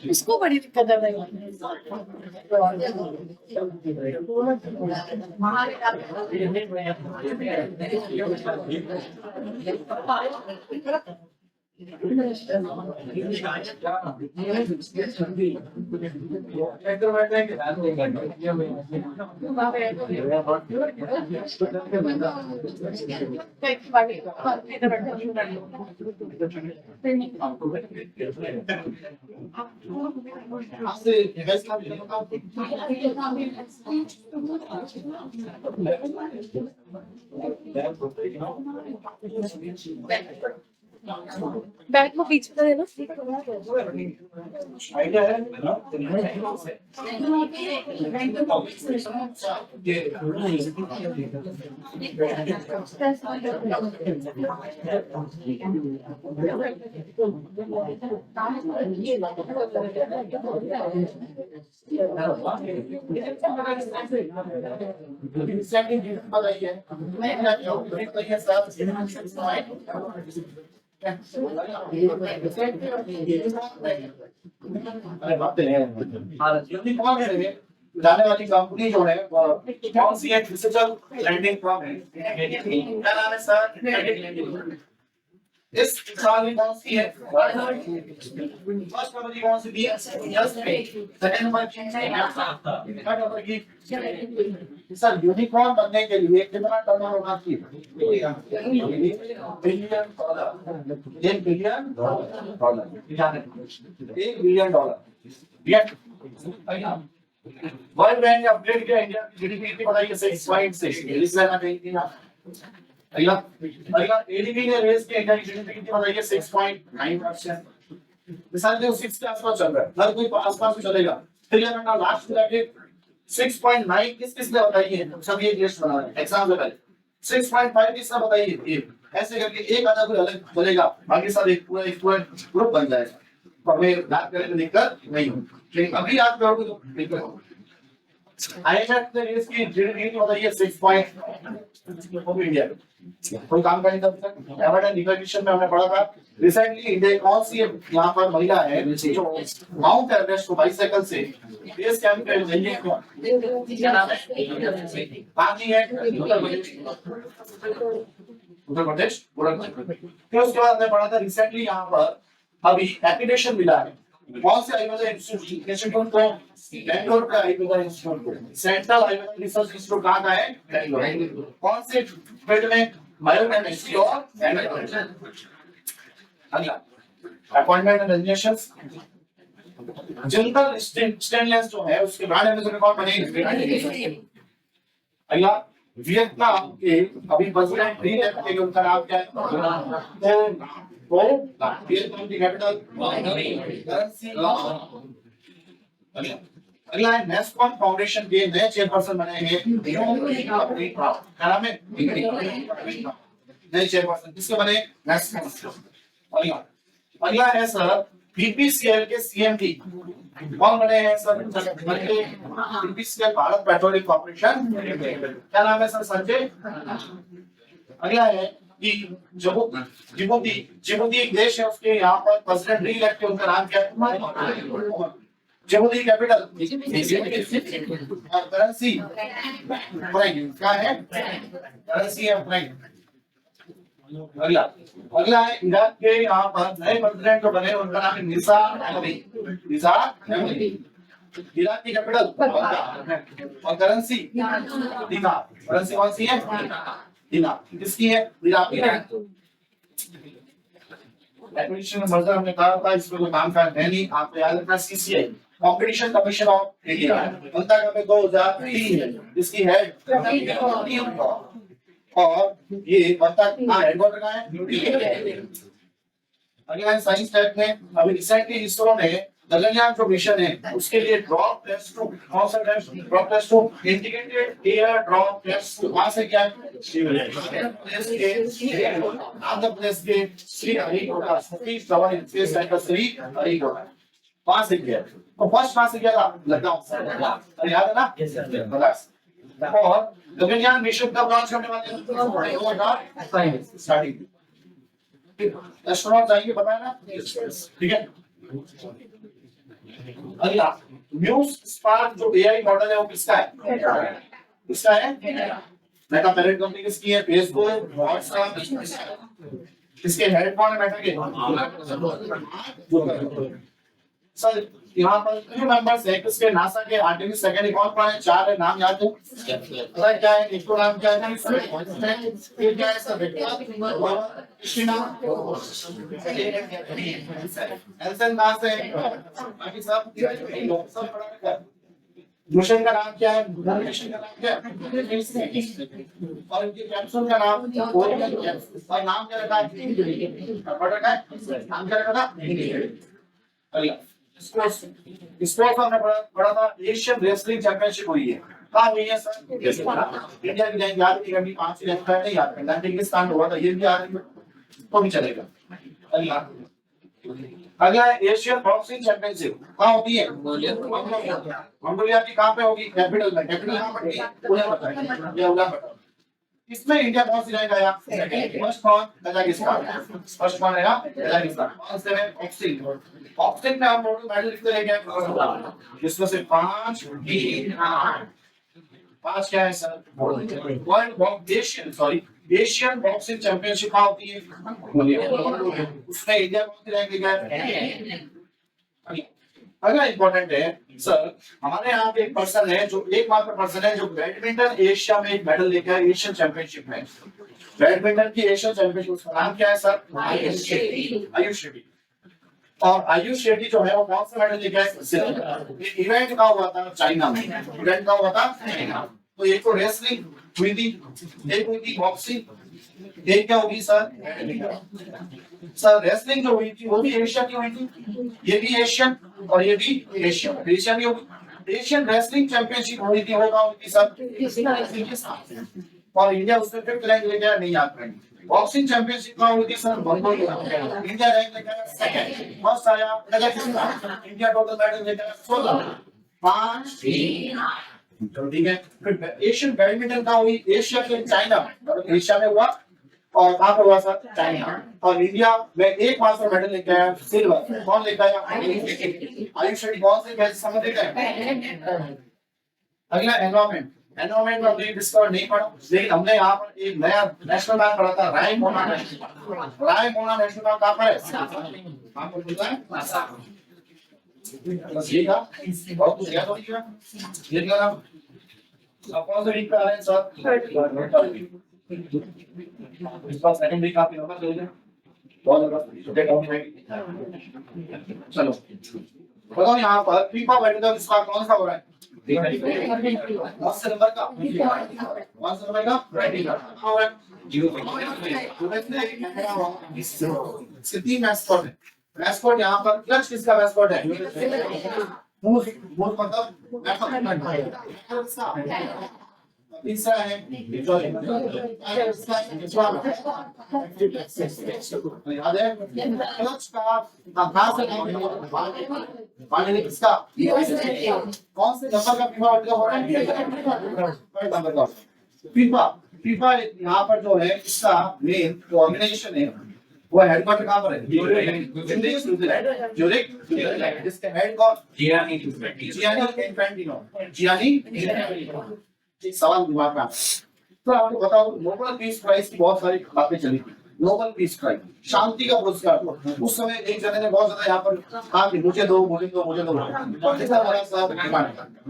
इसको बड़ी दिक्कत है भाई। बैग में पीछे का देना। जाने वाली कंपनी जो है कौन सी है? डिजिटल लैंडिंग फॉर्म है। क्या नाम है सर? इस साल में कौन सी है? फर्स्ट नंबर की कौन सी दी है? यस पे। सेकंड नंबर की थर्ड नंबर की सर यूनिकॉर्न बनने के लिए कितना टर्नओवर होना चाहिए? $1 billion. $1 billion. $1 billion. World bank ने अपडेट किया इंडिया की जीडीपी कितनी बताइए? 6.6। लिख लेना कहीं आप। अगला एडीबी ने रेज किया इंडिया की जीडीपी कितनी बताइए? 6.9%। मिसाल के 6 के आसपास चल रहा है, हर कोई आसपास में चलेगा। फिर ये ना लास्ट जाके 6.9 किस ने बताइए? सब ये लिस्ट बना रहे हैं एग्जाम से पहले। 6.5 किसने बताइए? ये ऐसे करके एक आधा कोई अलग चलेगा, बाकी सब एक पूरा ग्रुप बन जाएगा। तो हमें याद करने में दिक्कत नहीं होगी, लेकिन अभी याद करोगे तो दिक्कत होगी। आईएमएफ ने रेज की जीडीपी बताइए 6. इंडिया कोई काम का नहीं था। एवरेज रिकॉग्निशन में हमने पढ़ा था रिसेंटली इंडिया कौन सी यहाँ पर महिला है जो माउंट एवरेस्ट को बाइसाइकिल से बेस कैंप पे लेके क्या नाम है? बाकी है उत्तर प्रदेश। फिर उसके बाद हमने पढ़ा था रिसेंटली यहाँ पर अभी एप्लीकेशन मिला है कौन से आयुर्वेद इंस्टीट्यूट को? बेंगलोर का आयुर्वेद इंस्टीट्यूट को। सेंट्रल आयुर्वेद रिसर्च इंस्टीट्यूट कहाँ का है? बेंगलोर। कौन से फील्ड में? बायोकेमिस्ट्री और अगला appointment and resignations. Jindal stainless जो है उसके ब्रांड एम्बेसडर कौन बने? अगला वियतनाम के अभी प्रेसिडेंट के उनका नाम क्या है? वियतनाम की कैपिटल करेंसी। अगला है नेस्कॉम फाउंडेशन के नए चेयरपर्सन बने हैं क्या नाम है? नए चेयरपर्सन किसके बने? नेस्कॉम। अगला है सर बीपीसीएल के सीएमडी कौन बने हैं sir? BPCL Bharat petroleum corporation. क्या नाम है सर? संजय। अगला है कि जिबूती एक देश है, उसके यहाँ पर प्रेसिडेंट री-इलेक्ट उनका नाम क्या है? जिबूती कैपिटल करेंसी फ्रैंक क्या है? करेंसी है फ्रैंक। अगला है इराक के यहाँ पर नए प्रेसिडेंट जो बने उनका नाम है निसार अहमदी। इराक की कैपिटल और करेंसी दिनार। करेंसी कौन सी है? दिनार। किसकी है? इराक की। एक्विजिशन मर्जर हमने कहा था, इसमें कोई काम का है नहीं, आपको याद रखना CCI competition commission of India बनता कब 2003 है। इसकी हेड और ये बनता हेडक्वार्टर कहाँ है? अगला साइंस टेक में अभी रिसेंटली इसरो ने गगनयान जो मिशन है उसके लिए ड्रॉप टेस्ट टू कौन सा test? Drop test two integrated air drop test वहां से क्या आंध्र प्रदेश के Sriharikota Satish Dhawan space centre Sriharikota. 5 सीख गया तो फर्स्ट कहां से गया था लखनऊ याद है ना बस और गगनयान मिशन कब लॉन्च करने वाले हैं स्टार्टिंग एस्ट्रोनॉट जाएंगे बताया ना ठीक है अगला म्यूज स्पार्क जो एआई मॉडल है वो किसका है किसका है मेटा पेरेंट कंपनी किसकी है फेसबुक व्हाट्सएप किसके हेड कौन है मेटा के सर यहाँ पर क्रू मेंबर्स है किसके नासा के आर्टेमिस सेकंड कौन है 4 है नाम याद है पता क्या है एक तो नाम क्या है ये क्या है सर कृष्णा एल्सन दास है बाकी सब पढ़ा रखा है मिशन का नाम क्या है मिशन का नाम क्या है और इनके कैप्सूल का नाम और नाम क्या रखा है पढ़ रखा है नाम क्या रखा था अगला स्पोर्ट्स हमने पढ़ा था एशियन रेसलिंग चैंपियनशिप हुई है कहाँ हुई है सर इंडिया की लाइन याद नहीं करनी 5 लेफ्ट नहीं याद करना किर्गिस्तान हुआ था ये भी याद है तो भी चलेगा अगला अगला एशियन बॉक्सिंग चैंपियनशिप कहाँ होती है मंगोलिया की कहाँ पे होगी कैपिटल में कैपिटल कहाँ पड़ती है उलानबटर ये उलानबटर इसमें इंडिया कौन सी रैंक आया फर्स्ट कौन कजाकिस्तान फर्स्ट कौन आया कजाकिस्तान कौन से में बॉक्सिंग बॉक्सिंग में हम टोटल मेडल कितने ले गए जिसमें से 5 5 क्या है sir world Asian boxing championship कहाँ होती है उसमें इंडिया कौन सी रैंक ले गए अगला इंपॉर्टेंट है सर हमारे यहाँ पे एक पर्सन है जो एकमात्र पर्सन है जो बैडमिंटन एशिया में एक मेडल लेकर आया एशियन चैंपियनशिप में बैडमिंटन की एशियन चैंपियनशिप उसका नाम क्या है सर आयुष शेट्टी और आयुष शेट्टी जो है वो कौन सा मेडल लेकर आए इवेंट का हुआ था चाइना में इवेंट का हुआ था तो एक तो रेसलिंग हुई थी एक हुई थी बॉक्सिंग एक क्या होगी सर रेसलिंग जो हुई थी वो भी एशिया की हुई थी ये भी एशियन और ये भी एशियन की होगी एशियन रेसलिंग चैंपियनशिप हुई थी वो कहाँ हुई थी सर और इंडिया उसमें 5th रैंक ले गया नहीं याद करेंगे बॉक्सिंग चैंपियनशिप कहाँ हुई थी सर मंगोलिया इंडिया रैंक ले गया सेकंड फर्स्ट आया कजाकिस्तान इंडिया टोटल मेडल ले गया 16 5 ठीक है एशियन बैडमिंटन कहाँ हुई एशिया के चाइना एशिया में हुआ और कहाँ पर हुआ सर चाइना और इंडिया में एकमात्र मेडल लेके आया सिल्वर कौन लेके आया आयुष शेट्टी कौन से कैसे समझ लेके आए अगला एनवायरमेंट में हमने डिस्कवर नहीं पढ़ा लेकिन हमने यहाँ पर एक नया नेशनल पार्क पढ़ा था रायमोना नेशनल पार्क कहाँ पर है कहाँ पर मिलता है बस ये था बहुत कुछ याद हो गया ये क्या नाम अब कौन सा वीक पे आ रहे हैं सर इसका सेकंड वीक आप होगा तो बहुत ज्यादा चलो बताओ यहाँ पर फीफा वर्ल्ड कप इसका कौन सा हो रहा है कौन से नंबर का इसके 3 मैस्कॉट है मैस्कॉट यहाँ पर क्लच किसका मैस्कॉट है तीसरा है याद है क्लच का किसका कौन से नंबर का फीफा वर्ल्ड कप हो रहा है फीफा यहाँ पर जो है इसका मेन जो ऑर्गेनाइजेशन है वो हेडक्वार्टर कहाँ पर है ज्यूरिख जिसके हेड कौन जियानी इन्फैंटिनो एक सवाल दिमाग में तो आपको बताओ नोबेल पीस प्राइज की बहुत सारी बातें चली थी नोबेल पीस प्राइज शांति का पुरस्कार उस समय एक जने ने बहुत ज्यादा यहाँ पर कहा कि मुझे दो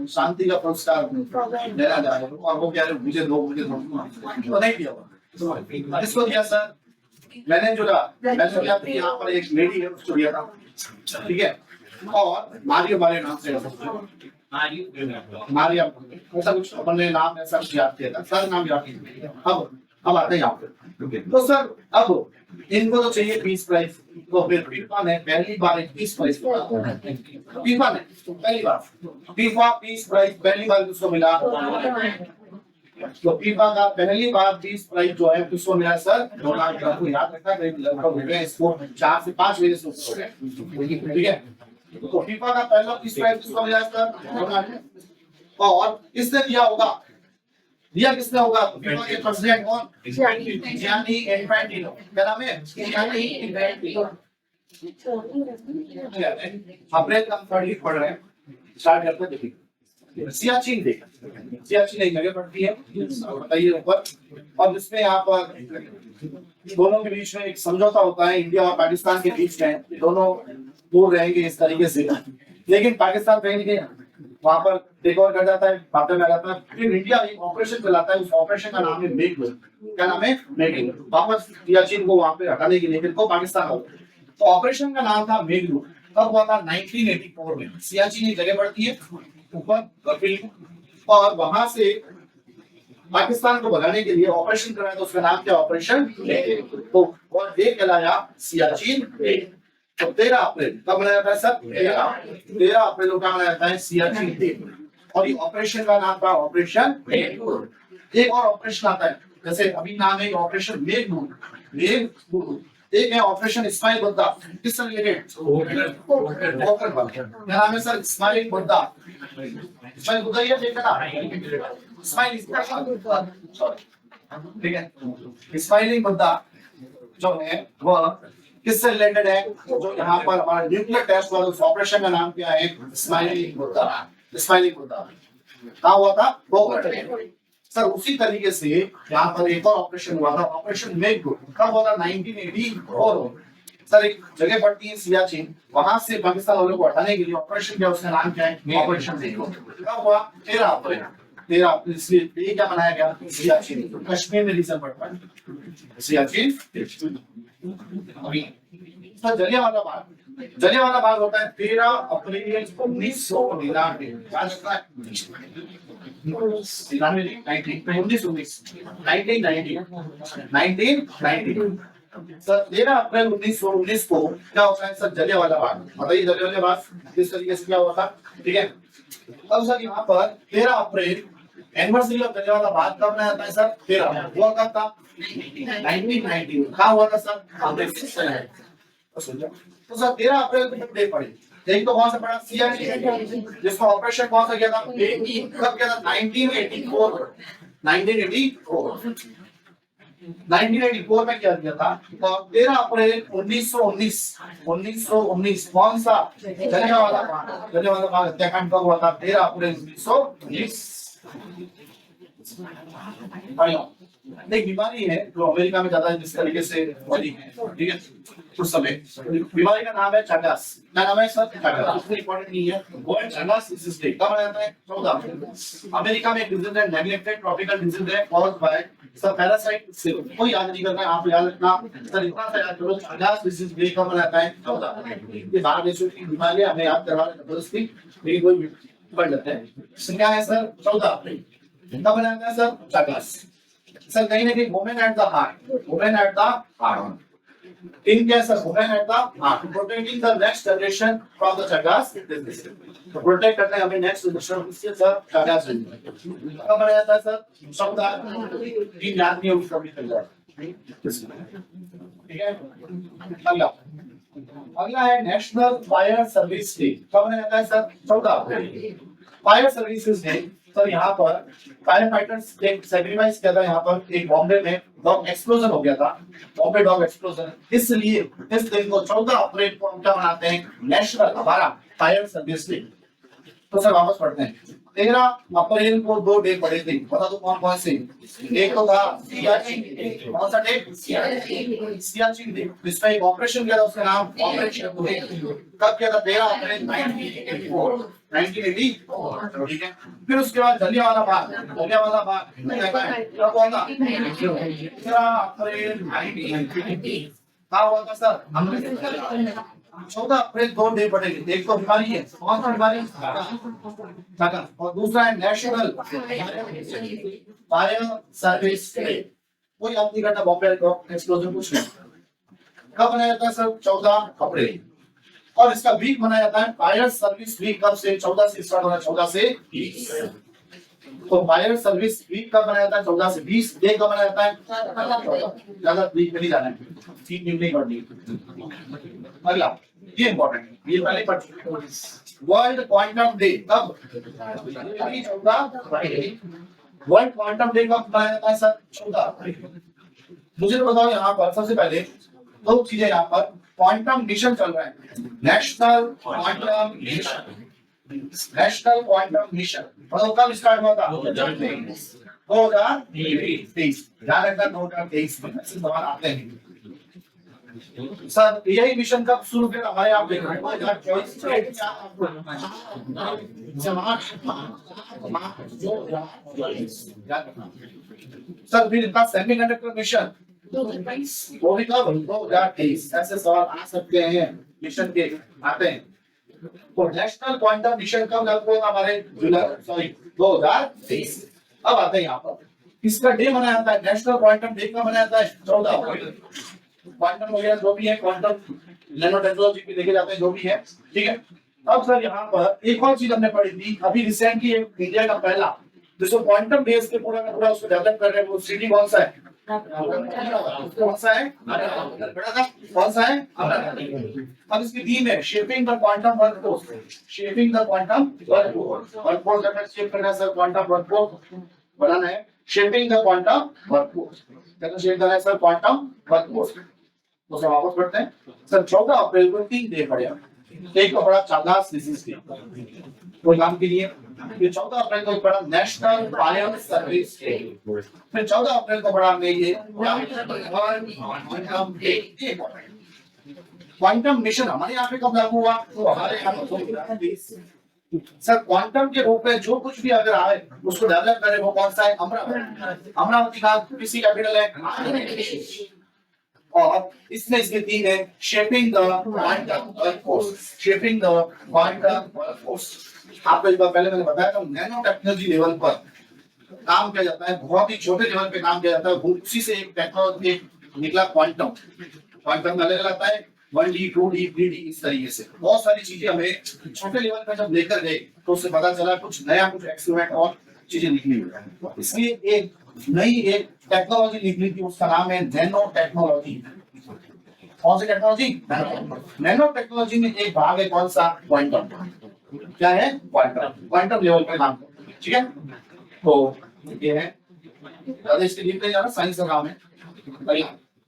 शांति का पुरस्कार देना जा रहा है और वो कह रहे मुझे दो तो नहीं दिया इसको दिया सर मैंने जो यहाँ पर एक लेडी है उसको दिया था ठीक है और मारियो वाले नाम से मारिया ऐसा कुछ अपन ने नाम ऐसा याद किया था सर नाम याद किया अब आते हैं यहाँ पे तो सर अब इनको तो चाहिए पीस प्राइज तो फिर फीफा ने पहली बार एक पीस प्राइज फीफा ने पहली बार फीफा पीस प्राइज पहली बार किसको मिला तो फीफा का पहली बार पीस प्राइज जो है किसको मिला सर डोनाल्ड ट्रम्प को याद रखना लगभग हो गए इसको 4 से 5 महीने से ठीक है तो फीफा का पहला किस प्राइस किसको मिला सर? और किसने दिया होगा? दिया किसने होगा? फीफा के प्रेसिडेंट कौन? Gianni Infantino. क्या नाम है? Gianni Infantino. अप्रैल का थर्ड वीक पढ़ रहे हैं, स्टार्ट करते हैं। देखिए सियाचिन देख, सियाचिन एक जगह पड़ती है, बताइए ऊपर, और जिसमें यहाँ पर दोनों के बीच में एक समझौता होता है, इंडिया और पाकिस्तान के बीच में, दोनों दूर रहेंगे इस तरीके से, लेकिन पाकिस्तान कहीं नहीं वहां पर टेक ओवर कर जाता है, बातें में आ जाता है, फिर इंडिया एक ऑपरेशन चलाता है, उस ऑपरेशन का नाम है मेघदूत। क्या नाम है? मेघदूत। वापस सियाचिन को वहां पे हटाने के लिए फिर को पाकिस्तान हो, तो ऑपरेशन का नाम था मेघदूत। कब हुआ था? 1984 में। सियाचिन एक जगह पड़ती है ऊपर बर्फीली, और वहां से पाकिस्तान को भगाने के लिए ऑपरेशन कराया, तो उसका नाम क्या? ऑपरेशन तो, और ये कहलाया सियाचिन। तो 13 अप्रैल कब मनाया जाता है सर? 13 अप्रैल को क्या मनाया जाता है? सियाचिन डे। और ये ऑपरेशन का नाम था ऑपरेशन मेघदूत। एक और ऑपरेशन आता है, जैसे अभी नाम है ऑपरेशन मेघदूत, मेघदूत। एक है ऑपरेशन इस्माइल बुद्धा, किससे रिलेटेड? क्या नाम है सर? इस्माइल बुद्धा। इस्माइल बुद्धा ये देखा ना, इस्माइल, ठीक है, इस्माइली बुद्धा जो है वह किससे रिलेटेड है? जो यहाँ पर हमारा न्यूक्लियर टेस्ट वाला उस ऑपरेशन का नाम क्या है? इस्माइली बुद्धा। इस्माइली बुद्धा कहाँ हुआ था? वो सर उसी तरीके से यहाँ पर एक और ऑपरेशन हुआ था, ऑपरेशन मेघदूत। कब हुआ था? 1984। सर एक जगह पड़ती है सियाचिन, वहां से पाकिस्तान वालों को हटाने के लिए ऑपरेशन किया, उसका नाम क्या है? ऑपरेशन मेघदूत। कब हुआ? 13 अप्रैल। 13 अप्रैल इसलिए ये क्या मनाया गया? सियाचिन। कश्मीर में रीजन पड़ता है सियाचिन। अभी सर जलियांवाला बाग, जलियांवाला बाग होता है 13 अप्रैल 1999। याद रखना है 1990 सर 13 अप्रैल 1919 को क्या होता है सर? जलियांवाला बाग। बताइए जलियांवाला बाग किस तरीके से क्या हुआ था? ठीक है, अब सर यहाँ पर 13 अप्रैल एनिवर्सरी ऑफ जलियांवाला बाग कब मनाया जाता है सर? 13 हुआ कब था? 1990। कहाँ हुआ था सर? तो सर 13 अप्रैल को डे पड़ी, यही तो कौन सा पड़ा? सियाचिन, जिसका ऑपरेशन कौन सा किया था? कब किया था? 1984। 1984 में क्या किया था? और 13 अप्रैल 1919 कौन सा? जलियांवाला बाग। जलियांवाला बाग हत्याकांड कब हुआ था? 13 अप्रैल 1919। एक बीमारी है जो अमेरिका में ज्यादा जिस तरीके से होती है, ठीक है, उस समय बीमारी का नाम है चागास। क्या नाम है सर? चागास। उसमें इंपॉर्टेंट नहीं है, वर्ल्ड चागास डिसीज डे कब मनाया जाता है? 14 अप्रैल। अमेरिका में एक डिजीज है, नेग्लेक्टेड ट्रॉपिकल डिजीज है, कॉज्ड बाय सर पैरासाइट से। कोई याद नहीं करना है, आप याद रखना सर, इतना सा याद करो, चागास डिसीज डे कब मनाया जाता है? 14 अप्रैल। ये बाहर देशों की बीमारी है, हमें याद करवा जबरदस्ती, लेकिन कोई पढ़ लेते हैं। क्या है सर? 14 अप्रैल कब मनाया जाता है सर? चागास। सर कहीं ना कहीं women at the heart, women at the heart, इन क्या sir? Women at the heart, protecting the next generation from the Chagas disease. तो प्रोटेक्ट करते हैं हमें नेक्स्ट जनरेशन से सर चागास डिजीज। कब मनाया जाता है सर? 14 दिन याद नहीं होगी कभी तक, ठीक है। अगला है नेशनल फायर सर्विस डे। कब मनाया जाता है सर? 14 अप्रैल। फायर सर्विसेज डे सर यहाँ पर फायर फाइटर्स एक सैक्रिफाइस किया था, यहाँ पर एक बॉम्बे में डॉग एक्सप्लोजन हो गया था, बॉम्बे डॉग एक्सप्लोजन। इसलिए इस दिन को 14 अप्रैल को हम क्या मनाते हैं? नेशनल हमारा फायर सर्विस डे। तो सर वापस पढ़ते हैं, 13 अप्रैल को 2 डे पड़े थे, बता दो कौन कौन से? एक तो था सियाचिन, कौन सा डे? सियाचिन डे, जिसमें एक ऑपरेशन किया था, उसका नाम ऑपरेशन कब किया था? 13 अप्रैल 1984, ठीक है। फिर उसके बाद जलियांवाला बाग, जलियांवाला बाग कब हुआ था? 13 अप्रैल 1980। कहाँ हुआ था सर? 14 अप्रैल 2 डे पड़ेगी। एक तो बीमारी है, कौन सा बीमारी? चागास, और दूसरा है नेशनल फायर सर्विस डे। कोई याद नहीं करता बॉम्बे एक्सप्लोजन कुछ नहीं। कब मनाया जाता है सर? 14 अप्रैल। और इसका वीक मनाया जाता है फायर सर्विस वीक। कब से? 14 से स्टार्ट होना, 14 से 20। तो फायर सर्विस वीक कब मनाया जाता है? 14 से 20। डे कब मनाया जाता है? ज्यादा वीक में नहीं जाना है, 3 दिन नहीं करनी। अगला ये इंपॉर्टेंट है, ये पहले पढ़ चुके हैं। वर्ल्ड क्वांटम डे कब होगा? वर्ल्ड क्वांटम डे कब मनाया जाता है सर? 14। मुझे तो बताओ यहाँ पर सबसे पहले दो चीजें, यहाँ पर क्वांटम मिशन चल रहा है, national quantum mission, national quantum mission. और कब स्टार्ट हुआ था? 2023। ध्यान रखना 2023 में ऐसे सवाल आते हैं सर। यही मिशन कब शुरू किया हमारे? आप देख रहे हैं 2024 सर। फिर इनका सेमीकंडक्टर मिशन वो भी कब? 2023। ऐसे सवाल आ सकते हैं, मिशन के आते हैं। तो नेशनल क्वांटम मिशन कब लागू होगा हमारे? जुलाई 2023। अब आते हैं यहाँ पर किसका डे मनाया जाता है? नेशनल क्वांटम डे कब मनाया जाता है? 14 अप्रैल। क्वांटम वगैरह जो भी है, क्वांटम नैनो टेक्नोलॉजी भी देखे जाते हैं, जो भी है, ठीक है। अब सर यहाँ पर एक और चीज हमने पढ़ी थी अभी रिसेंटली, इंडिया का पहला जिसको क्वांटम बेस के पूरा का पूरा उसको डेवलप कर रहे हैं, वो सिटी कौन सा है? कौन सा है? कौन सा है? अब इसकी थीम है shaping the quantum workforce, shaping the quantum workforce. Workforce का शेप करना है सर, क्वांटम वर्कफोर्स बनाना है, शेपिंग द क्वांटम वर्कफोर्स। कैसे शेप करना है सर? Quantum workforce. तो सब वापस पढ़ते हैं सर। 14 अप्रैल को 3 डे पड़े, एक तो बड़ा चालास डिसीज के प्रोग्राम के लिए, ये 14 अप्रैल को पड़ा नेशनल फायर सर्विस डे, फिर 14 अप्रैल को पड़ा हमने ये क्वांटम डे। क्वांटम मिशन हमारे यहाँ पे कब लागू हुआ? तो हमारे यहाँ पर सर क्वांटम के रूप में जो कुछ भी अगर आए उसको डेवलप करे, वो कौन सा है? अमरावती। अमरावती का किसी कैपिटल है, और इसमें इसकी थीम है shaping the quantum workforce, shaping the quantum workforce. आपको एक बार पहले मैंने बताया था, नैनो टेक्नोलॉजी लेवल पर काम किया जाता है, बहुत ही छोटे लेवल पे काम किया जाता है। उसी से एक टेक्नोलॉजी निकला क्वांटम। क्वांटम अलग आता है 1D 2D 3D, इस तरीके से बहुत सारी चीजें हमें छोटे लेवल पे जब लेकर गए तो उससे पता चला कुछ नया, कुछ एक्सपेरिमेंट और चीजें निकली हुई। इसलिए एक नई एक टेक्नोलॉजी निकली थी, उसका नाम है नैनो टेक्नोलॉजी। कौन सी टेक्नोलॉजी? नैनो टेक्नोलॉजी में एक भाग है कौन सा? क्वांटम। क्या है? क्वांटम। क्वांटम लेवल पे काम, ठीक है। तो ये है ज्यादा इसके डीप नहीं जाना, साइंस का काम है।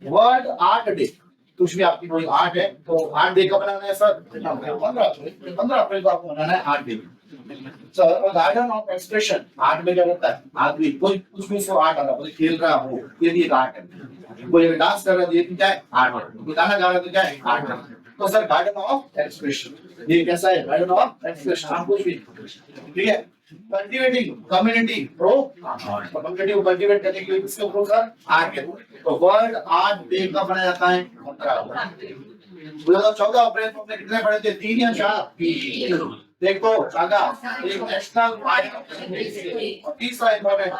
वर्ल्ड आर्ट डे, कुछ भी आपकी कोई आर्ट है तो आर्ट डे कब मनाना है सर? 15 अप्रैल को आपको मनाना है art day. Sir garden of expression, art में क्या करता है? आदमी कोई कुछ भी इसको आर्ट आ रहा, कोई खेल रहा हो, ये भी एक आर्ट है। कोई डांस कर रहा है, ये भी क्या है? आर्ट है। कोई गाना गा रहा है तो क्या है? आर्ट है। तो सर गार्डन ऑफ एक्सप्रेशन, ये कैसा है? Garden of expression. आप कुछ भी, ठीक है। कल्टीवेटिंग कम्युनिटी प्रो, कम्युनिटी को कल्टीवेट करने के लिए किसके प्रो सर? आर्ट के। तो वर्ल्ड आर्ट डे कब मनाया जाता है? 14 अप्रैल को। हमने कितने पढ़े थे? 3 या 4? देखो चागा एक नेशनल फायर और तीसरा इम्पोर्टेंट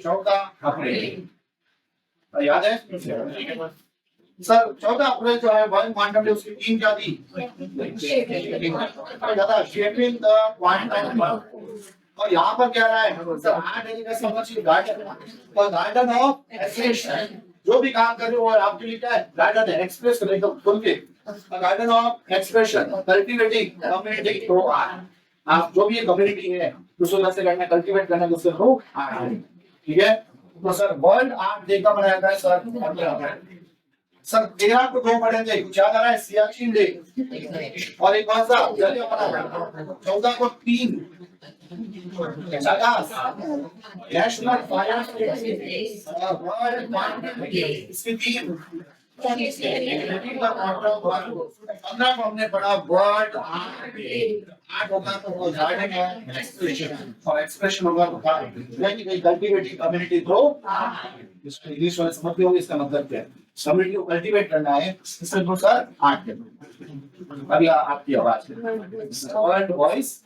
14 अप्रैल, याद है सर? 14 अप्रैल जो है वर्ल्ड क्वांटम डे, उसकी थीम क्या थी? Shaping the quantum workforce. और यहाँ पर क्या रहा है सर? गार्डन ऑफ एक्सप्रेशन, जो भी काम कर रहे हो आपके लिए क्या है? गार्डन है, एक्सप्रेस करने को खुल के। Garden of expression, cultivating community through art. आप जो भी कम्युनिटी है उसको कैसे करना है? कल्टीवेट करना है उसके थ्रू आर्ट, ठीक है। तो सर वर्ल्ड आर्ट डे का मनाया जाता है सर 15 अप्रैल। सर 13 को 2 पढ़े थे, कुछ याद आ रहा है? सियाचिन डे, और एक कौन सा? 14 को 3 नेशनल फायर और वर्ल्ड क्वांटम डे, इसकी थीम 15 को हमने पढ़ा वर्ल्ड आर्ट डे। आर्ट होगा तो वो गार्डन है, एक्सप्रेशन, और एक्सप्रेशन होगा तो कल्टीवेटिंग कम्युनिटी थ्रू। इंग्लिश वाले समझ गए होंगे इसका मतलब क्या है? कम्युनिटी को कल्टीवेट करना है, इसमें तो सर आर्ट के। अभी आपकी आवाज वर्ल्ड वॉइस,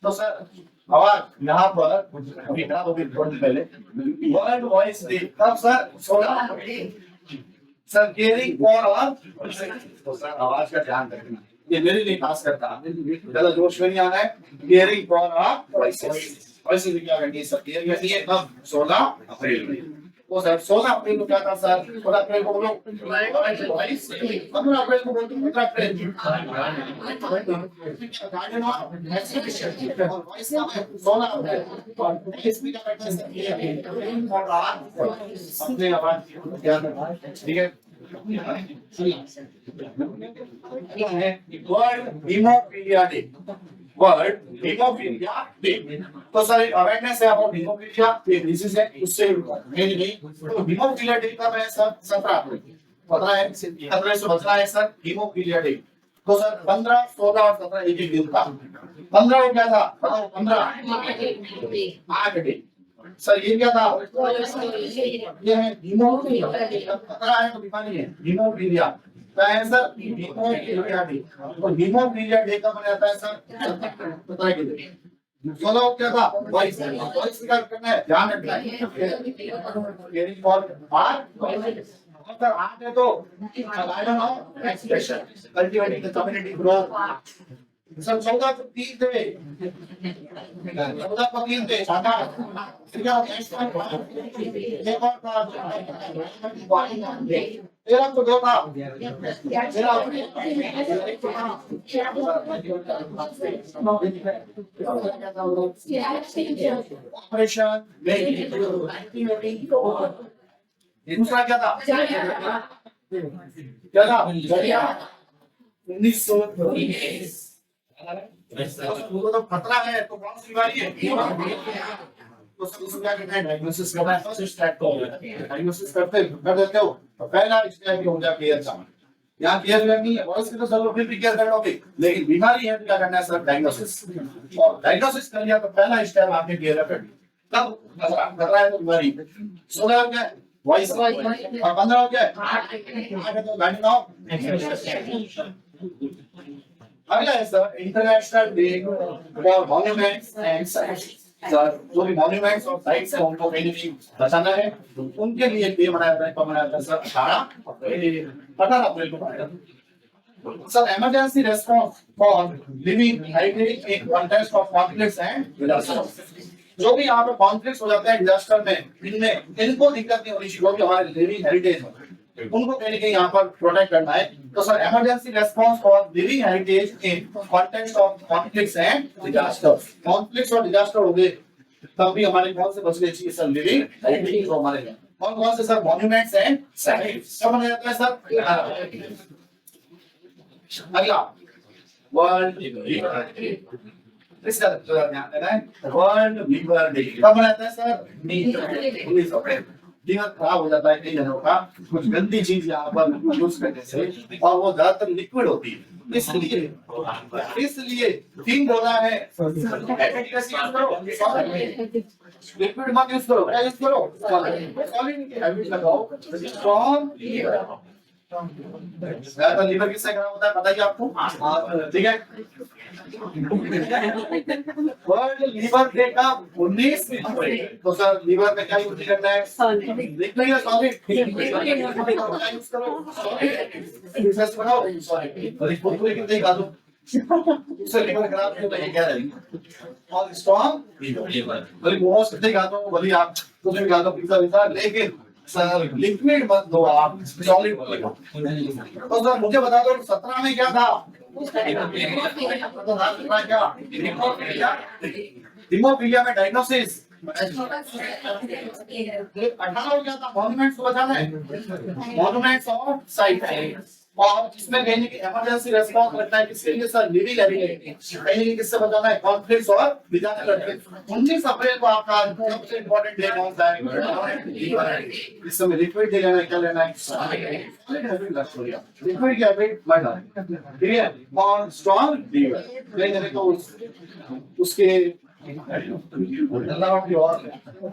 तो सर आवाज यहाँ पर अभी पहले वर्ल्ड वॉइस डे कब sir? 16 sir caring for all. तो सर आवाज का ध्यान रखना, ये मेरे लिए खास करता है, ज्यादा जोश में नहीं आना है। Caring for all voices, voices क्या करनी है सर? केयर करनी है कब? 16 अप्रैल में। वो सर 16 अप्रैल को क्या था सर? 16 अप्रैल को बोलो 22, 15 अप्रैल को बोलते 15 अप्रैल। गार्डन ऑफ एग्जीबिशन और 16 अप्रैल और इसमें क्या करते हैं सर? ये और रात अपने आवाज क्या करना है? ठीक है, world haemophilia day, world haemophilia day. तो सर अवेयरनेस है अबाउट हीमोफीलिया, ये डिजीज है, उससे नहीं। तो हीमोफीलिया डे कब है सर? 17 अप्रैल। 15 है, 17 से बचना है सर हीमोफीलिया डे। तो सर 15, 16 और 17 एक एक दिन था। 15 को क्या था? 15 आग डे। सर ये क्या था? ये है हीमोफीलिया। 15 है तो बीमारी है हीमोफीलिया। क्या है सर? Haemophilia day. और हीमोफीलिया डे कब मनाया जाता है सर? 17 के दिन। 16 को क्या था? वॉइस का करना है, ध्यान रखना है। सर 8 है तो I don't know expression cultivating the community growth. Sir 14 को 3 थे, 14 को 3 थे शाबाश। क्या एक और था 13 को 2 था, 13 ऑपरेशन दूसरा क्या था? क्या था? 1930। तो खतरा है तो कौन सी बीमारी है? तो उसको क्या करना है? डायग्नोसिस करना है। फर्स्ट स्टेप तो डायग्नोसिस कर देते हो तो पहला स्टेप ये हो गया केयर का। यहाँ केयर करनी है, वॉइस की तो चलो फिर भी केयर कर लोगे, लेकिन बीमारी है तो क्या करना है सर? डायग्नोसिस। और डायग्नोसिस कर लिया तो पहला स्टेप आपने केयर कर लिया। तब खतरा है तो बीमारी। 16 हो गया वॉइस और 15 हो गया आगे तो गाड़ी ना। अगला है sir international day for monuments and sites. Sir जो भी मॉन्यूमेंट्स और साइट्स है उनको कहीं भी बचाना है, उनके लिए डे मनाया जाता है। कब मनाया जाता है सर? 18 अप्रैल को मनाया जाता है। Sir emergency response for living heritage in context of conflicts and disasters. जो भी यहाँ पे कॉन्फ्लिक्ट हो जाता है डिजास्टर में, इनमें इनको दिक्कत नहीं होनी चाहिए, हमारे लिविंग हेरिटेज उनको कहीं कहीं यहाँ पर प्रोटेक्ट करना है। तो sir emergency response for living heritage in context of conflicts and disasters. Conflicts और डिजास्टर हो गए तब भी हमारे कौन से बचने चाहिए सर? लिविंग हेरिटेज को हमारे कौन से सर? Monuments and sites. कब मनाया जाता है सर? अगला वर्ल्ड इसका ध्यान देना है। वर्ल्ड लीवर डे कब मनाता है सर? 19 अप्रैल। लीवर खराब हो जाता है कई जनों का कुछ गंदी चीज यहाँ पर यूज करने से, और वो ज्यादातर लिक्विड होती है। इसलिए थीम बोला है लिक्विड मत यूज करो, क्या यूज करो? सॉलिड की हैबिट लगाओ। स्ट्रॉन्ग ज्यादातर लीवर किससे खराब होता है बताइए आपको? ठीक है, वर्ल्ड लीवर डे का 19 अप्रैल। तो सर लीवर में क्या यूज करना है? लिक्विड या सॉलिड? यूज करो सॉलिड बनाओ सॉलिड। और इसको पूरे कितने का दो उससे लीवर खराब नहीं होता है क्या रहेगी? और स्ट्रॉन्ग लीवर भले मोमोज कितने खा दो, भले आप कुछ भी खा दो, पिज्जा विज्जा, लेकिन सर लिक्विड मत दो, आप सॉलिड लो। तो सर मुझे बता दो 17 में क्या था? हीमोफीलिया में डायग्नोसिस। 18 हो गया था मॉन्यूमेंट्स को बचाना है, मॉन्यूमेंट्स और साइट्स। और इसमें कहीं की इमरजेंसी रेस्पॉन्स रखना है किसके लिए सर? Living heritage. कहीं किससे बचाना है? कॉन्फ्लिक्ट्स और डिजास्टर। 19 अप्रैल को आपका सबसे इंपॉर्टेंट डे कौन सा है? इस समय लिक्विड डे लेना है, क्या लेना है? लिक्विड की हैबिट बढ़ाना है, ठीक है। और स्ट्रॉन्ग लीवर ले लेने को उसके अल्लाह की और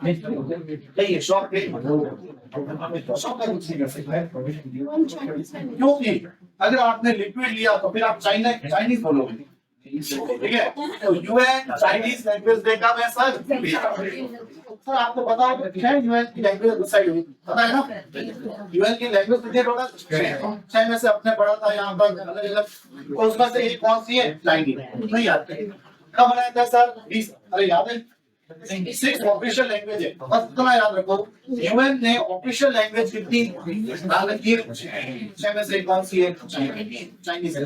नहीं शॉक पे शॉक का कुछ नहीं कर सकता है, क्योंकि अगर आपने लिक्विड लिया तो फिर आप चाइनीज बोलोगे, ठीक है। तो यूएन चाइनीज लैंग्वेज डे का मैं सर आपको पता हो यूएन की लैंग्वेज डिसाइड हुई, पता है ना? यूएन की लैंग्वेज कितने टोटल 6 में से अपने पढ़ा था यहाँ पर अलग अलग, तो उसमें से एक कौन सी है? चाइनीज। नहीं आते कब बनाया था सर? 20 अरे याद है सिक्स ऑफिशियल लैंग्वेज है, बस इतना याद रखो। यूएन ने ऑफिशियल लैंग्वेज कितनी डाल रखी है? छह में से कौन सी है? चाइनीज।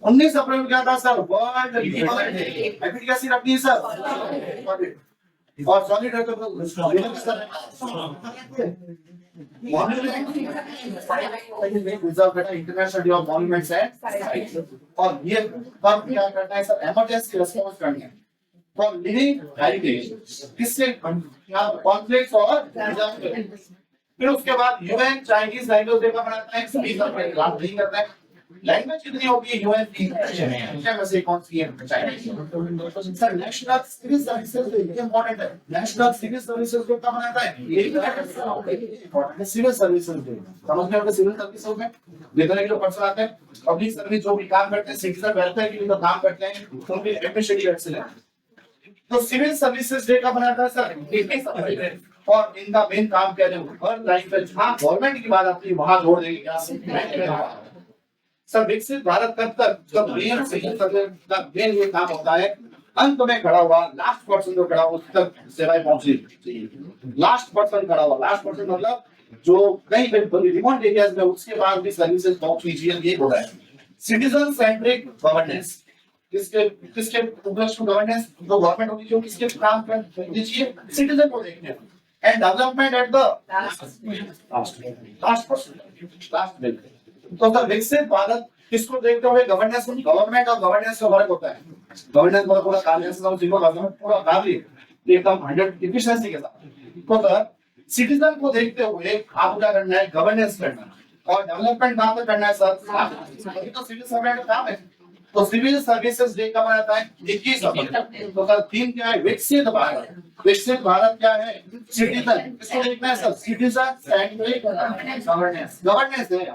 19 अप्रैल क्या था sir? World liver day. Efficiency रखनी है सर, और सॉलिड है तो इंटरनेशनल डे ऑफ मॉन्यूमेंट्स है। और ये कब क्या करना है सर? इमरजेंसी रिस्पांस करनी है फॉर लिविंग हेरिटेज, किससे? कॉन्फ्लिक्ट्स और डिजास्टर। फिर उसके बाद यूएन चाइनीज लैंग्वेज डे का मनाता है, सभी सब बात नहीं करता है। लैंग्वेज कितनी होगी यूएन की? में से कौन सी है? Chinese. Sir national civil services day important है। नेशनल सिविल सर्विसेज डे कब मनाता है? ये सिविल सर्विसेज डे। समझ में? सिविल सर्विस में देखने के लिए पर्सन आते हैं, पब्लिक सर्विस जो भी काम करते हैं, सिटीजन वेलफेयर के लिए तो काम करते हैं, उनके एडमिनिस्ट्रेटिव एक्सीलेंस। तो सिविल सर्विसेज डे का बनाता है सर 21 अप्रैल, और इनका मेन काम क्या है? हर लाइन पे जहां गवर्नमेंट की बात आती है वहां जोड़ देंगे क्या सर? विकसित भारत कब तक? जब मेन सिविल सर्विस का मेन ये काम होता है, अंत में खड़ा हुआ लास्ट पर्सन जो खड़ा उस तक सेवाएं पहुंचनी। लास्ट पर्सन खड़ा हुआ, लास्ट पर्सन मतलब जो कहीं कहीं रिमोट एरियाज में, उसके बाद भी सर्विसेज पहुंचनी चाहिए, ये हो रहा है। सिटीजन सेंट्रिक गवर्नेंस, किसके किसके उपलक्ष्य गवर्नेंस जो गवर्नमेंट होगी, जो किसके काम करनी चाहिए? सिटीजन को देखते हैं। And development at the last person. तो सर विकसित भारत किसको देखते हुए? गवर्नेंस। गवर्नमेंट और गवर्नेंस का फर्क होता है। गवर्नेंस मतलब पूरा कार्य पूरा कार्य एकदम 100 एफिशिएंसी के साथ। तो सर सिटीजन को देखते हुए आपको क्या करना है? गवर्नेंस करना है। और डेवलपमेंट कहां पे करना है सर? तो सिविल सर्वेंट का काम है। तो सिविल सर्विसेज डे कब आता है? 21 अप्रैल। तो सर थीम क्या है? विकसित भारत। विकसित भारत क्या है? सिटीजन। किसको देखना है sir? Citizen centric governance. Governance है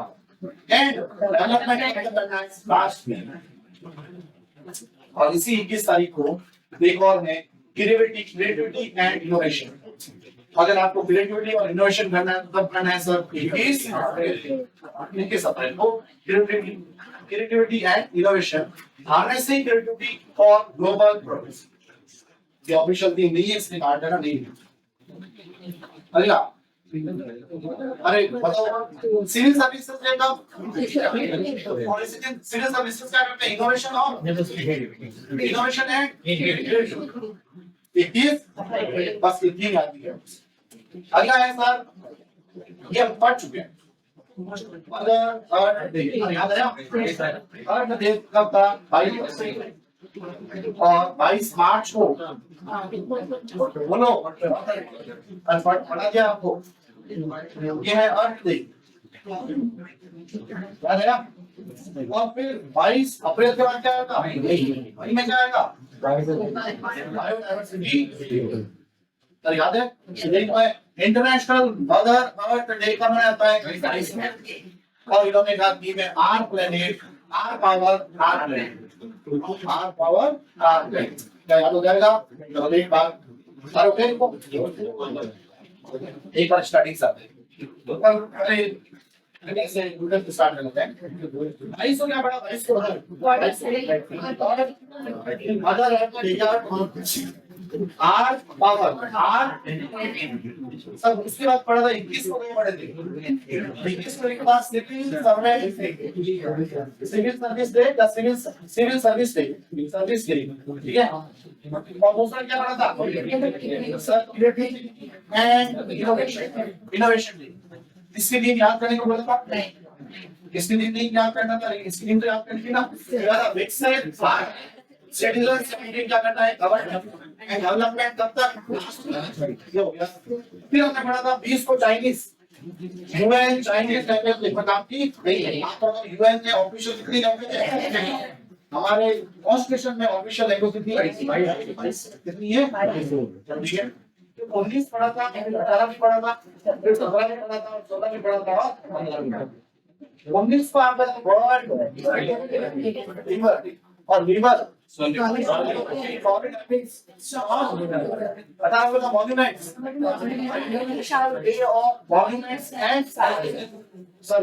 एंड डेवलपमेंट करना है लास्ट में। और इसी 21 तारीख को एक और है क्रिएटिविटी एंड इनोवेशन। अगर आपको क्रिएटिविटी और इनोवेशन करना है तो कब करना है सर? 21 अप्रैल को creativity and innovation, harnessing creativity for global progress. ये ऑफिशियल थीम नहीं है, इसने काट देना नहीं। अगला, अरे बताओ सिविल सर्विसेज डे का सिविल सर्विसेज क्या करते हैं? इनोवेशन और इनोवेशन एंड 21 बस इतनी आती है। अगला है सर, ये हम पढ़ चुके हैं। याद आया? अर्थ डे कब था? 22 मार्च को। बोलो, पढ़ा गया आपको? ये है अर्थ डे, याद आया? और फिर 22 अप्रैल के बाद क्या आएगा? मई में क्या आएगा? बायोडायवर्सिटी। तो याद है? इंटरनेशनल मदर अर्थ डे कब मनाता है? 22 में। और इन्होंने कहा थीम है our planet, our power, our planet, our power, our planet. क्या याद हो जाएगा? तो एक बार सर ओके, एक बार स्टार्टिंग साथ अरे से गुडन स्टार्ट कर लेते हैं। 22 क्या बड़ा? 22 को mother earth day our power our. सब उसके बाद पढ़ा था 21 को पढ़े थे। 21 को एक बार सिविल सर्विस डे का civil service day, service day, ठीक है। और दूसरा क्या पढ़ा था? Sir creativity and innovation day. इसके दिन याद करने को बोला था? नहीं, इसके दिन नहीं याद करना था, इसके दिन तो याद करनी थी ना। विकसित भारत सिटीजन सेंट्रिक क्या करना है? गवर्नमेंट एंड डेवलपमेंट कब तक? ये हो गया। फिर हमने पढ़ा था 20 को चाइनीज, यूएन चाइनीज लैंग्वेज लिखना काम की नहीं है। आपको यूएन ने ऑफिशियल कितनी लैंग्वेज है? हमारे कॉन्स्टिट्यूशन में ऑफिशियल लैंग्वेज कितनी है? कितनी है? ठीक है। 19 पढ़ा था, 18 भी पढ़ा था, फिर 17 भी पढ़ा था, 14 भी पढ़ा था और 15 भी पढ़ा था। 19 को आप वर्ल्ड और लीवर सर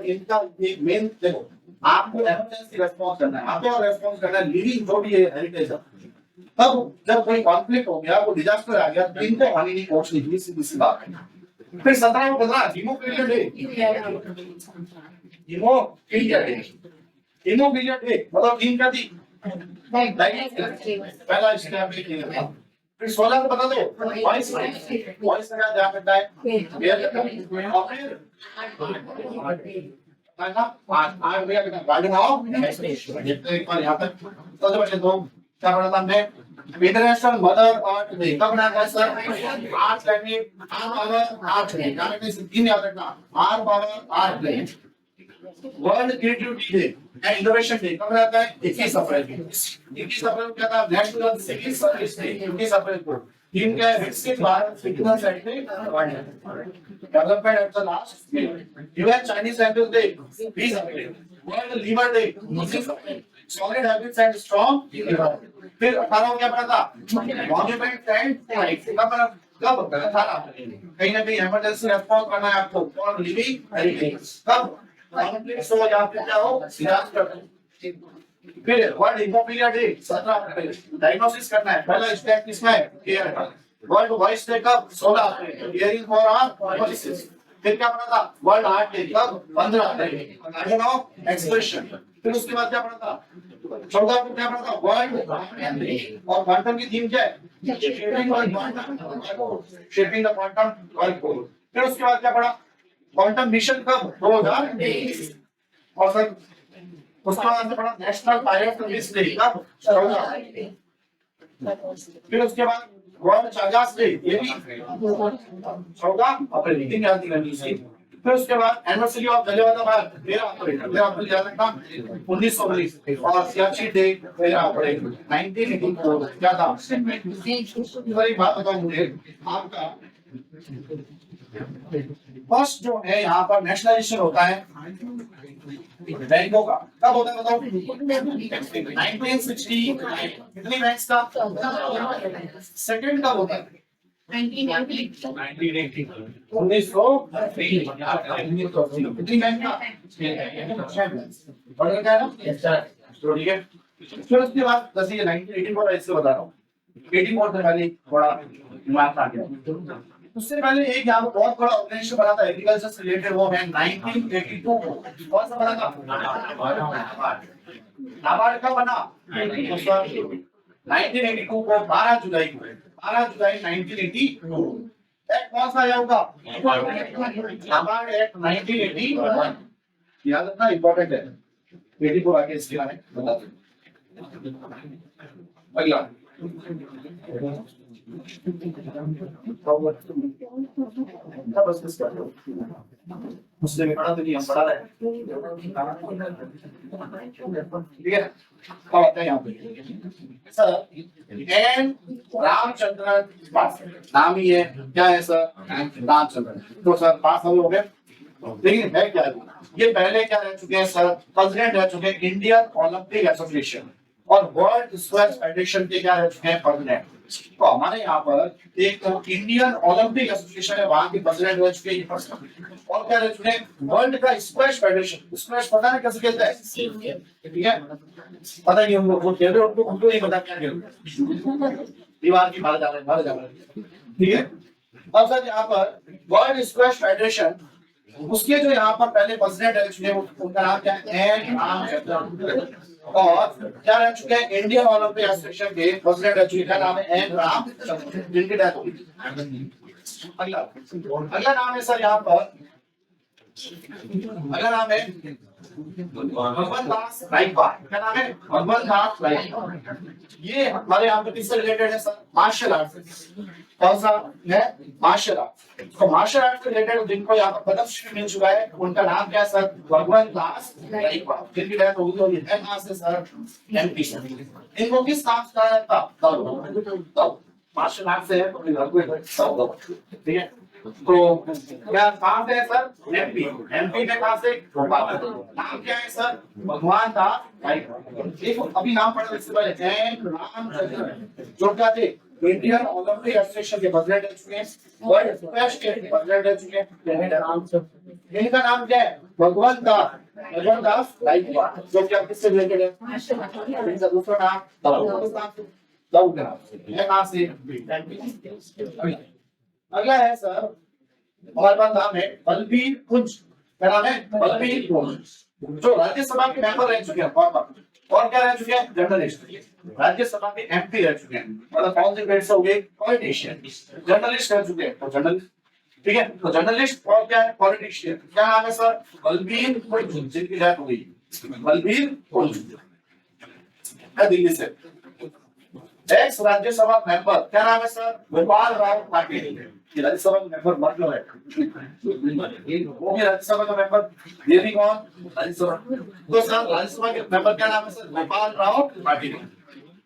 इनका एक मेन देखो, आपको इमरजेंसी रेस्पॉन्स करना है, आपको रेस्पॉन्स करना है। लिविंग जो भी है हेरिटेज तब जब कोई कॉन्फ्लिक्ट हो गया, वो डिजास्टर आ गया, तो इनको हानि नहीं पहुंचनी थी, सीधी सी बात है। फिर 17 में 15 haemophilia day, haemophilia day, haemophilia day मतलब थीम क्या थी? पहला स्टेप है। फिर 16 को बता दो वॉइस वॉइस का ध्यान रखना है, और फिर आज भैया बेटा गार्डन आओ, एक बार यहाँ तक सबसे पहले दो क्या पढ़ा था हमने? इंटरनेशनल मदर अर्थ डे कब मनाया गया सर? 8 लैंग्वेज R यानी कि तीन याद रखना, R day. World creativity day and innovation day कब रहता है? 21 अप्रैल को। 21 अप्रैल को क्या था? National civil service day 21 April को। थीम क्या है? Viksit Bharat fitness and development at the last UN Chinese language day 20 April. World liver day 29 April. Solid habits and strong liver. फिर 18 को क्या पढ़ा था? मॉन्यूमेंट एंड कब 18 कहीं ना कहीं इमरजेंसी रिस्पांस करना है आपको फॉर लिविंग हेरिटेज। कब? कॉन्फ्लिक्ट्स हो या फिर क्या हो? डिजास्टर। फिर वर्ल्ड हीमोफीलिया डे 17 अप्रैल। डायग्नोसिस करना है, पहला स्टेप किसका है? केयर। वर्ल्ड वॉइस डे कब? 16 अप्रैल। Hearing for our voices. फिर क्या पढ़ा था? वर्ल्ड आर्ट डे कब? 15 अप्रैल। Freedom of expression. फिर उसके बाद क्या पढ़ा था? 14 को क्या पढ़ा था? World day. और क्वांटम की थीम क्या है? Shaping the quantum world. फिर उसके बाद क्या पढ़ा? क्वांटम मिशन कब? 2023। और सर उसके बाद पढ़ा नेशनल पायलट सर्विस डे कब? 14। फिर उसके बाद वर्ल्ड चार्जर्स डे ये भी 14 अप्रैल। दिन याद करनी है। फिर उसके बाद एनिवर्सरी ऑफ जलियांवाला बाग 13 अप्रैल। 13 अप्रैल याद रखना 1919। और सियाचिन डे 13 अप्रैल 1984। क्या था? एक बात बताओ मुझे, आपका फर्स्ट जो है यहाँ पर नेशनलाइजेशन होता है बैंकों का, कब होता है बताओ? 1960। कितनी बैंक्स का? सेकंड कब होता है? 1980। 1980। कितनी बैंक का? ऑर्डर क्या है ना? तो ठीक है। फिर उसके बाद जैसे ये 1984 इससे बता रहा हूँ, 84 से पहले थोड़ा दिमाग आ गया। उससे पहले एक यहाँ पर बहुत बड़ा ऑर्गेनाइजेशन बना था एग्रीकल्चर से रिलेटेड, वो है 1982 को। कौन सा बना था? नाबार्ड का बना 1982 को 12 जुलाई को। 12 जुलाई 1982। एक्ट कौन सा आया होगा? नाबार्ड एक्ट 1981। याद रखना इंपॉर्टेंट है। 84 आगे इसके बारे में बता दो। अगला मुझसे पढ़ा तो नहीं, हम पढ़ा रहे हैं ठीक है। अब आता है यहाँ पे सर एन रामचंद्रन पास, नाम ही है क्या है सर? रामचंद्रन। तो सर पास हम हो गए, लेकिन है क्या? ये पहले क्या रह चुके हैं सर? प्रेसिडेंट रह चुके हैं इंडियन ओलंपिक एसोसिएशन और वर्ल्ड स्क्वैश फेडरेशन के क्या रह चुके हैं? प्रेसिडेंट। तो हमारे यहाँ पर एक तो इंडियन ओलंपिक एसोसिएशन है, वहां के प्रेसिडेंट रह चुके हैं, और क्या रह चुके हैं? वर्ल्ड का स्क्वैश फेडरेशन। स्क्वैश पता है कैसे खेलता है? ठीक है, पता नहीं हम लोग वो खेल रहे हैं, उनको नहीं पता क्या खेल रहे हैं, दीवार की बाहर जा रहे हैं। ठीक है। अब सर यहाँ पर वर्ल्ड स्क्वैश फेडरेशन, उसके जो यहाँ पर पहले प्रेसिडेंट रह चुके हैं उनका नाम क्या है? एन रामचंद्रन। और क्या रह चुके हैं? इंडियन ओलंपिक एसोसिएशन के प्रेसिडेंट रह चुके हैं, नाम है एन रामचंद्रन, जिनकी डेथ हुई। अगला नाम है सर यहाँ पर, अगला नाम है भगवंत दास गायकवाड़। क्या नाम है? भगवंत दास गायकवाड़। ये हमारे यहाँ पे किससे रिलेटेड है सर? मार्शल आर्ट से। कौन सा है? Martial art. तो मार्शल आर्ट से रिलेटेड जिनको यहाँ पर पद्मश्री मिल चुका है, उनका नाम क्या है सर? भगवंत दास गायकवाड़। जिनकी डेथ होगी और ये है कहाँ से सर? एमपी से। इनको किस नाम से कहा जाता? तब मार्शल आर्ट से है तो ठीक है। तो क्या कहाँ से है सर? एमपी। एमपी में कहाँ से? नाम क्या है सर? भगवान दास गायकवाड़। देखो अभी नाम पढ़ा इससे पहले एन रामचंद्रन, जो क्या थे? इंडियन ओलंपिक एसोसिएशन के प्रेसिडेंट रह चुके हैं, वर्ल्ड स्क्वैश के प्रेसिडेंट रह चुके हैं। इनका नाम क्या है? भगवंत दास गायकवाड़, जो कि किससे रिलेटेड है? इनका दूसरा नाम डाउट है कहां से? अगला है सर, हमारे पास नाम है बलबीर पुंज। क्या नाम है? बलबीर पुंज, जो राज्यसभा के मेंबर रह चुके हैं। और क्या रह चुके हैं? जर्नलिस्ट। राज्यसभा के एमपी रह चुके हैं, मतलब कौन से ग्रेड से हो गए? पॉलिटिशियन। जर्नलिस्ट रह चुके हैं, तो जर्नलिस्ट, ठीक है। तो जर्नलिस्ट और क्या है? पॉलिटिशियन। क्या नाम है सर? बलबीर पुंज, जिनकी डेथ हो गई। बलबीर पुंज है दिल्ली से। एक्स राज्यसभा मेंबर, क्या नाम है सर? गोपाल राव पाटिल। ये राज्यसभा का मेंबर मर गया है, वो भी राज्यसभा का मेंबर। ये भी कौन? राज्यसभा। तो सर राज्यसभा के मेंबर क्या नाम है सर? गोपाल राव पाटिल।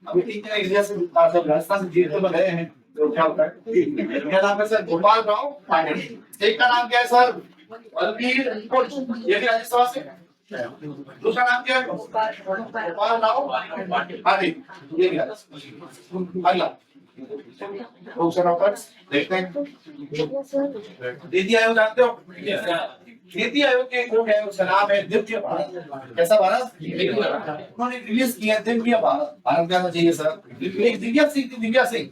अभी ठीक है, इंडिया से जब राजस्थान से जीतते हुए गए हैं तो क्या होता है? क्या नाम है सर? गोपाल राव पाटिल। एक का नाम क्या है सर? बलबीर पुंज, ये भी राज्यसभा से। दूसरा नाम क्या है? गोपाल राव पाटिल, ये भी राज्यसभा। अगला दूसरा नंबर देखते हैं। नीति आयोग जानते हो? नीति आयोग के को है, उसका नाम है दिव्य भारत। कैसा भारत? उन्होंने रिलीज किया दिव्य भारत। भारत क्या चाहिए सर? दिव्या सिंह थी, दिव्या सिंह।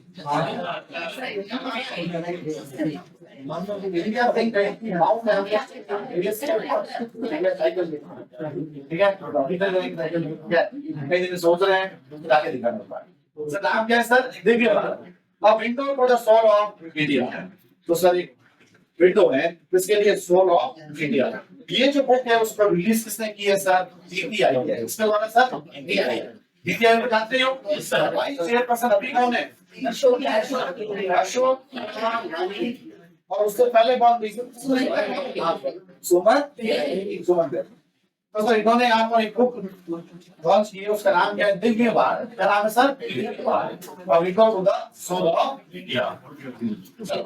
दिव्या सिंह कहीं माउंट है, ठीक है। कई दिन सोच रहे हैं जाके दिखाना होगा। सर नाम क्या है सर? दिव्य भारत। अब window for the soul of India, तो सर एक विंडो है इसके लिए सोल ऑफ इंडिया। ये जो बुक है उसको रिलीज किसने की है सर? नीति आयोग है। इसके द्वारा सर नीति आयोग। नीति आयोग जानते हो? वाइस चेयरपर्सन अभी कौन है? अशोक। और उससे पहले कौन थी? सुमन। तो सर इन्होंने आपको एक बुक लॉन्च की है, उसका नाम क्या है? दिव्य भारत। क्या नाम है सर? दिव्य भारत। और रिकॉर्ड होगा सोल ऑफ इंडिया।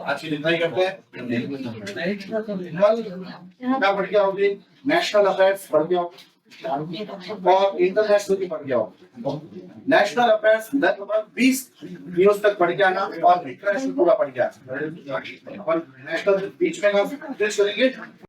अच्छी लिखनाई करते हैं। क्या पढ़ के आओगे? नेशनल अफेयर्स पढ़ के आओ और इंटरनेशनल की पढ़ के आओ। नेशनल अफेयर्स लगभग 20 न्यूज तक पढ़ के आना और इंटरनेशनल पूरा पढ़ के आना। नेशनल बीच में करेंगे।